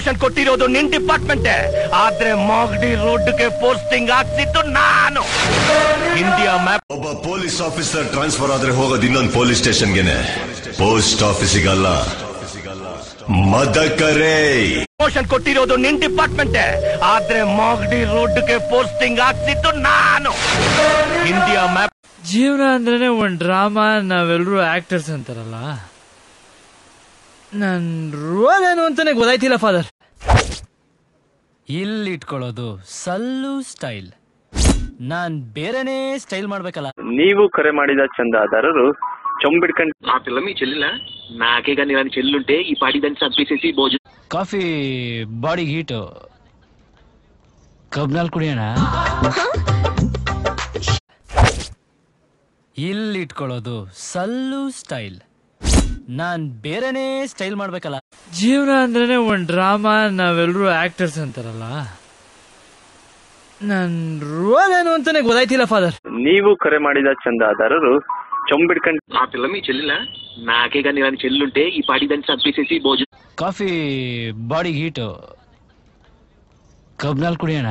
Promotion ಕೊಟ್ಟಿರೋದು ನಿನ್ department, ಆದ್ರೆ ಮಾಗಡಿ ರೋಡ್ಗೆ ಪೋಸ್ಟಿಂಗ್ ಆಗ್ತಿದ್ದು ನಾನು. India map. ಒಬ್ಬ ಪೊಲೀಸ್ ಆಫೀಸರ್ ಟ್ರಾನ್ಸ್ಫರ್ ಆದ್ರೆ ಹೋಗೋದು ಇನ್ನೊಂದು ಪೊಲೀಸ್ ಸ್ಟೇಷನ್ಗೆನೆ, ಪೋಸ್ಟ್ ಆಫೀಸಿಗಲ್ಲ. ಮದಕರೇ ಪ್ರಮೋಷನ್ ಕೊಟ್ಟಿರೋದು ನಿನ್ ಡಿಪಾರ್ಟ್ಮೆಂಟ್, ಆದ್ರೆ ಮಾಗಡಿ ರೋಡ್ಗೆ ಪೋಸ್ಟಿಂಗ್ ಆಗ್ತಿದ್ದು ನಾನು. India map. ಜೀವನ ಅಂದ್ರೇನೆ ಒಂದ್ ಡ್ರಾಮಾ, ನಾವೆಲ್ಲರೂ ಆಕ್ಟರ್ಸ್ ಅಂತಾರಲ್ಲ. ನನ್ ರೋಲ್ ಏನು ಅಂತಾನೆ ಗೊತ್ತಾಯ್ತಿಲ್ಲ ಫಾದರ್. ಇಲ್ಲಿ ಇಟ್ಕೊಳ್ಳೋದು ಸಲ್ಲು ಸ್ಟೈಲ್, ನಾನ್ ಬೇರೆನೇ ಸ್ಟೈಲ್ ಮಾಡ್ಬೇಕಲ್ಲ. ನೀವು ಕರೆ ಮಾಡಿದ చందాదారులు చొంబిడ్కండి. ఆ పిల్ల మీ చెల్లిలా? నాకే కానీ ఇలాంటి చెల్లుంటే ఈ పాటి దాన్ని చంపేసేసి భోజనం. ಕಾಫಿ ಬಾಡಿ ಹೀಟು, ಕಬ್ನಲ್ಲಿ ಕುಡಿಯೋಣ. ಇಲ್ಲಿ ಇಟ್ಕೊಳ್ಳೋದು ಸಲ್ಲು ಸ್ಟೈಲ್, ನಾನ್ ಬೇರೆನೇ ಸ್ಟೈಲ್ ಮಾಡ್ಬೇಕಲ್ಲ. ಜೀವನ ಅಂದ್ರೇನೆ ಒಂದ್ ಡ್ರಾಮಾ, ನಾವೆಲ್ಲರೂ ಆಕ್ಟರ್ಸ್ ಅಂತಾರಲ್ಲ. ನನ್ ರೋಲ್ ಏನು ಅಂತಾನೆ ಗೊತ್ತಾಯ್ತಿಲ್ಲ ಫಾದರ್. ನೀವು ಕರೆ ಮಾಡಿದ చందాదారులు చొంబిడ్కండి. ఆ పిల్ల మీ చెల్లిలా? నాకే కానీ ఇలాంటి చెల్లుంటే ఈ పాటి దాన్ని చంపేసేసి భోజనం. ಕಾಫಿ ಬಾಡಿ ಹೀಟು, ಕಬ್ನಲ್ಲಿ ಕುಡಿಯೋಣ.